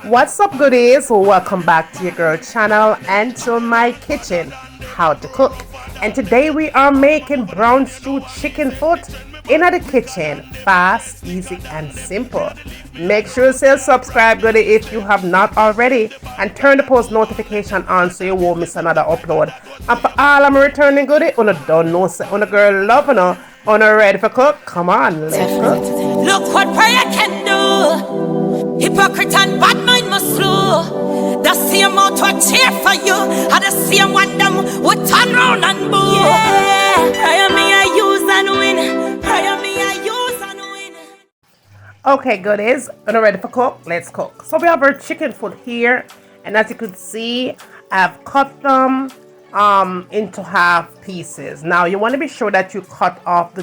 What's up, goodies? Welcome back to your girl channel and to my kitchen, how to cook. And today we are making brown stew chicken foot in the kitchen, fast, easy and simple. Make sure to subscribe, goodie, if you have not already, and turn the post notification on so you won't miss another upload. And for all I'm returning goodie, on a don't know, on a girl loving her, on a ready for cook. Come on, let's cook. Look what prayer can do. Hypocrite and bad mind must slow. The same mouth will cheer for you, and the same one them would turn round and boo. Yeah, prayer me I use and win. Prayer me I use and win. Okay, goodies, are ready for cook? Let's cook. So we have our chicken foot here, and as you can see, I've cut them into half pieces. Now you want to be sure that you cut off the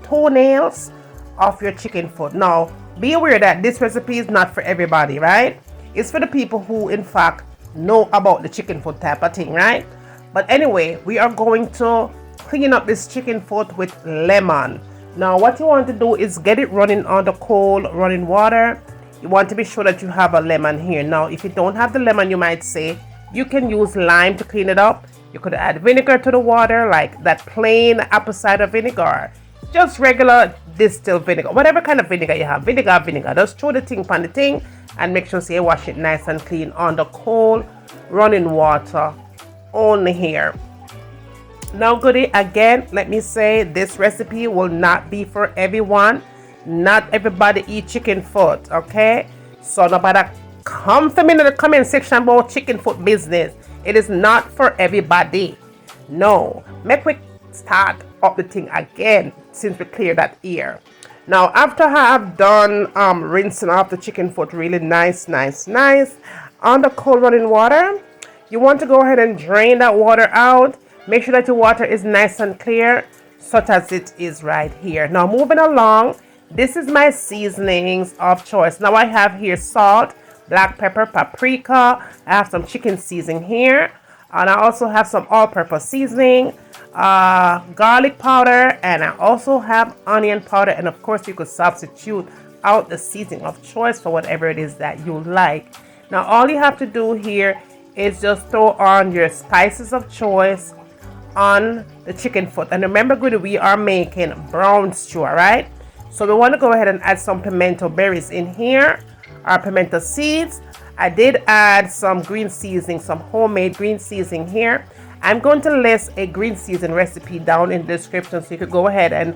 toenails of your chicken foot. Now be aware that this recipe is not for everybody, right? It's for the people who in fact know about the chicken foot type of thing, right? But anyway, we are going to clean up this chicken foot with lemon. Now what you want to do is get it running on the cold running water. You want to be sure that you have a lemon here. Now if you don't have the lemon, you might say you can use lime to clean it up. You could add vinegar to the water, like that plain apple cider vinegar, just regular distilled vinegar, whatever kind of vinegar you have, vinegar. Just throw the thing on the thing and make sure you wash it nice and clean on the cold running water only here. Now goodie, again, let me say this recipe will not be for everyone. Not everybody eat chicken foot, okay? So nobody come to me in the comment section about chicken foot business. It is not for everybody. No, make we start up the thing again since we clear that ear. Now after I have done rinsing off the chicken foot really nice on the cold running water, you want to go ahead and drain that water out. Make sure that your water is nice and clear, such as it is right here. Now moving along, this is my seasonings of choice. Now I have here salt, black pepper, paprika. I have some chicken seasoning here, and I also have some all-purpose seasoning, garlic powder, and I also have onion powder. And of course you could substitute out the seasoning of choice for whatever it is that you like. Now all you have to do here is just throw on your spices of choice on the chicken foot. And remember, good, we are making brown stew, right? So we want to go ahead and add some pimento berries in here, our pimento seeds. I did add some green seasoning, some homemade green seasoning here. I'm going to list a green season recipe down in the description, so you could go ahead and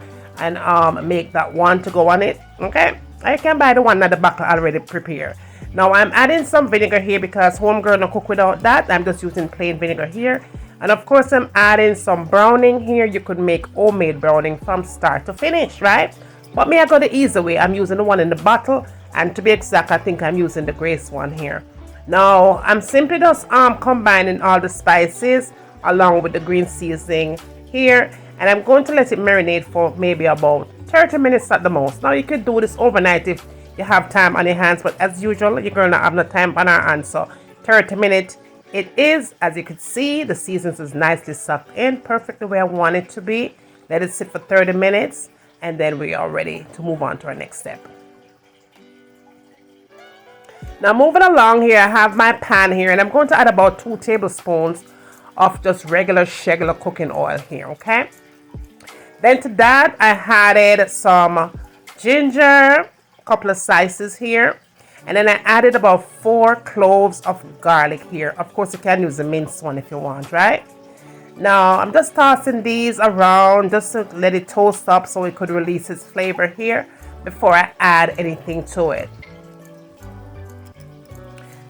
make that one to go on it. Okay, I can buy the one at the back already prepared. Now I'm adding some vinegar here because homegirl don't cook without that. I'm just using plain vinegar here. And of course I'm adding some browning here. You could make homemade browning from start to finish, right? But me, I go the easy way. I'm using the one in the bottle, and to be exact, I think I'm using the Grace one here. Now I'm simply just combining all the spices along with the green seasoning here, and I'm going to let it marinate for maybe about 30 minutes at the most. Now you could do this overnight if you have time on your hands, but as usual, you're gonna have no time on our hands, so 30 minutes it is. As you can see, the seasons is nicely sucked in, perfect the way I want it to be. Let it sit for 30 minutes, and then we are ready to move on to our next step. Now moving along here, I have my pan here, and I'm going to add about 2 tablespoons of just regular cooking oil here, okay? Then to that, I added some ginger, a couple of slices here, and then I added about 4 cloves of garlic here. Of course, you can use the minced one if you want, right? Now I'm just tossing these around just to let it toast up so it could release its flavor here before I add anything to it.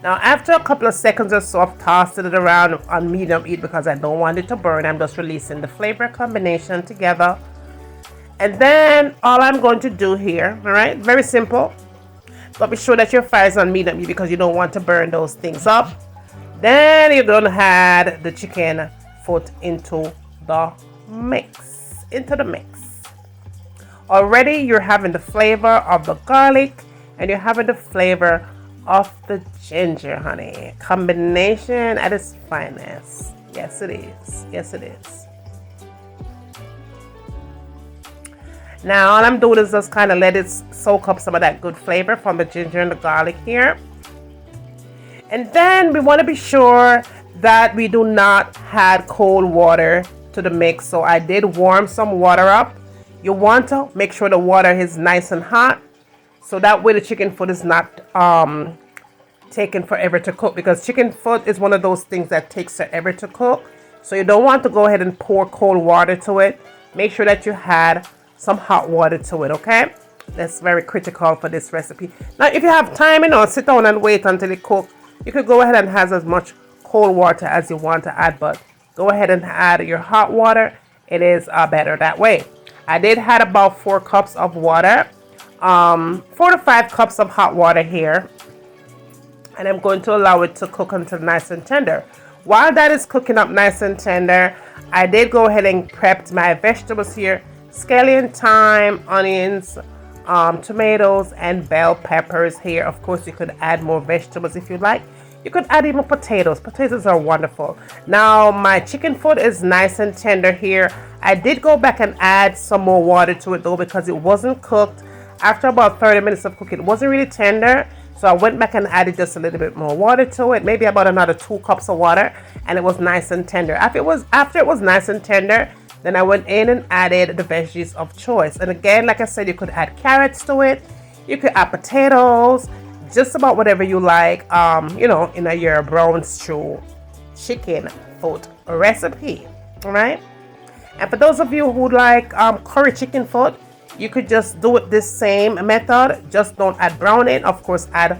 Now after a couple of seconds or so of tossing it around on medium heat because I don't want it to burn, I'm just releasing the flavor combination together. And then all I'm going to do here, all right, very simple, but be sure that your fire is on medium heat because you don't want to burn those things up. Then you're going to add the chicken foot into the mix. Already you're having the flavor of the garlic and you're having the flavor of the ginger, honey. Combination at its finest. Yes, it is. Now all I'm doing is just kind of let it soak up some of that good flavor from the ginger and the garlic here. And then we want to be sure that we do not add cold water to the mix. So I did warm some water up. You want to make sure the water is nice and hot, so that way the chicken foot is not taking forever to cook, because chicken foot is one of those things that takes forever to cook. So you don't want to go ahead and pour cold water to it. Make sure that you add some hot water to it, okay? That's very critical for this recipe. Now if you have time, sit down and wait until it cooks. You could go ahead and add as much cold water as you want to add, but go ahead and add your hot water. It is better that way. I did add about 4 cups of water, 4 to 5 cups of hot water here, and I'm going to allow it to cook until nice and tender. While that is cooking up nice and tender, I did go ahead and prep my vegetables here: scallion, thyme, onions, tomatoes, and bell peppers here. Of course, you could add more vegetables if you like. You could add even potatoes. Potatoes are wonderful. Now my chicken foot is nice and tender here. I did go back and add some more water to it though, because it wasn't cooked. After about 30 minutes of cooking, it wasn't really tender. So I went back and added just a little bit more water to it, maybe about another 2 cups of water, and it was nice and tender. After it was nice and tender, then I went in and added the veggies of choice. And again, like I said, you could add carrots to it. You could add potatoes, just about whatever you like, in your brown stew chicken foot recipe, all right? And for those of you who like curry chicken foot, you could just do it this same method. Just don't add browning. Of course, add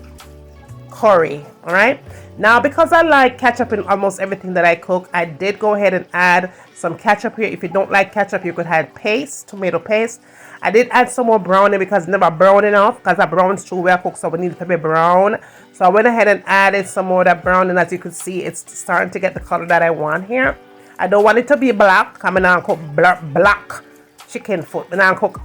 curry, all right? Now, because I like ketchup in almost everything that I cook, I did go ahead and add some ketchup here. If you don't like ketchup, you could add paste, tomato paste. I did add some more browning because it's never brown enough, because that brown stew we cook, so we need it to be brown. So I went ahead and added some more of that browning. As you can see, it's starting to get the color that I want here. I don't want it to be black. Coming on, cook black chicken foot. And I cook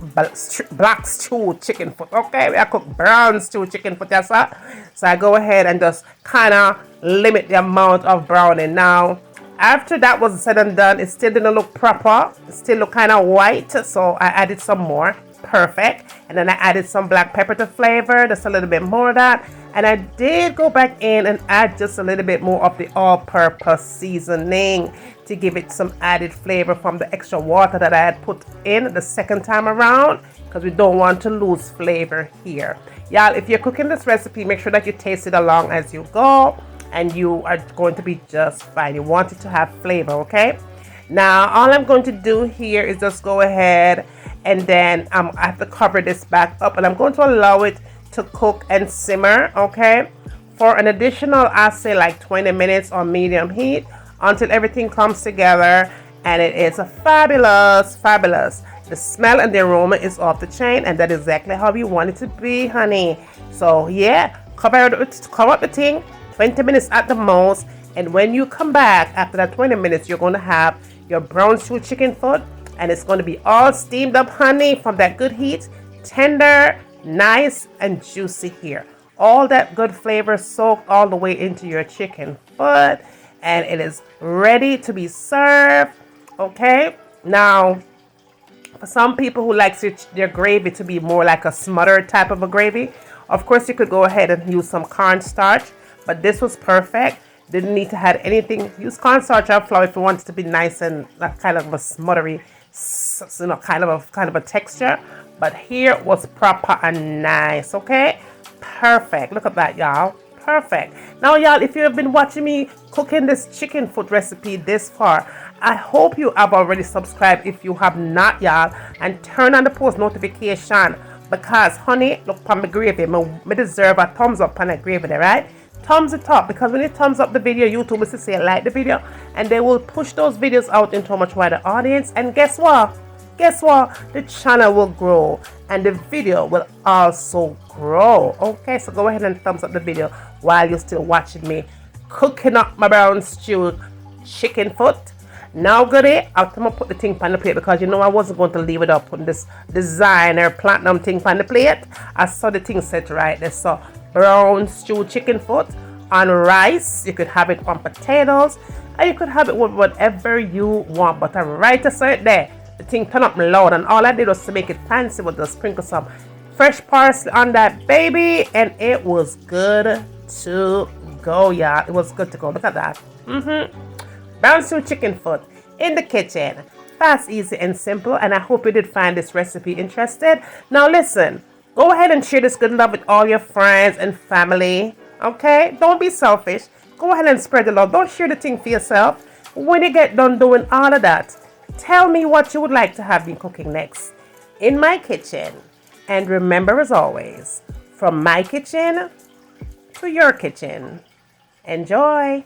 black stew chicken foot. Okay, I cook brown stew chicken foot. Yes, sir. So I go ahead and just kind of limit the amount of browning. Now, after that was said and done, it still didn't look proper. It still looked kind of white. So I added some more. Perfect. And then I added some black pepper to flavor, just a little bit more of that. And I did go back in and add just a little bit more of the all-purpose seasoning to give it some added flavor from the extra water that I had put in the second time around, because we don't want to lose flavor here. Y'all, if you're cooking this recipe, make sure that you taste it along as you go, and you are going to be just fine. You want it to have flavor, okay? Now, all I'm going to do here is just go ahead and then I have to cover this back up, and I'm going to allow it to cook and simmer, okay, for an additional, I'll say like 20 minutes on medium heat, until everything comes together, and it is a fabulous. The smell and the aroma is off the chain, and that is exactly how you want it to be, honey. So yeah, cover up the thing 20 minutes at the most, and when you come back after that 20 minutes, you're going to have your brown stew chicken foot, and it's going to be all steamed up, honey, from that good heat, tender, nice and juicy here. All that good flavor soaked all the way into your chicken foot, and it is ready to be served. Okay, now for some people who likes their gravy to be more like a smothered type of a gravy, of course you could go ahead and use some cornstarch, but this was perfect. Didn't need to add anything. Use cornstarch or flour if you want it to be nice and kind of a smuttery, kind of a texture. But here was proper and nice. Okay, perfect. Look at that, y'all. Perfect. Now, y'all, if you have been watching me cooking this chicken foot recipe this far, I hope you have already subscribed if you have not, y'all, and turn on the post notification, because, honey, look on my gravy. Me deserve a thumbs up on that gravy there, right? Thumbs it up, because when you thumbs up the video, YouTube will say like the video, and they will push those videos out into a much wider audience. And guess what? The channel will grow, and the video will also grow. Okay, so go ahead and thumbs up the video while you're still watching me cooking up my brown stew chicken foot. Now, goodie, I'm gonna put the thing on the plate, because you know I wasn't going to leave it up putting this designer platinum thing on the plate. I saw the thing set right there. So brown stew chicken foot on rice. You could have it on potatoes, and you could have it with whatever you want. But I right to say it there. the thing turned up loud, and all I did was to make it fancy with the sprinkle some fresh parsley on that baby, and it was good to go, y'all. It was good to go. Look at that. Brown stew chicken foot in the kitchen. Fast, easy, and simple, and I hope you did find this recipe interested. Now listen, go ahead and share this good love with all your friends and family, okay? Don't be selfish. Go ahead and spread the love. Don't share the thing for yourself. When you get done doing all of that, tell me what you would like to have me cooking next in my kitchen. And remember, as always, from my kitchen to your kitchen. Enjoy!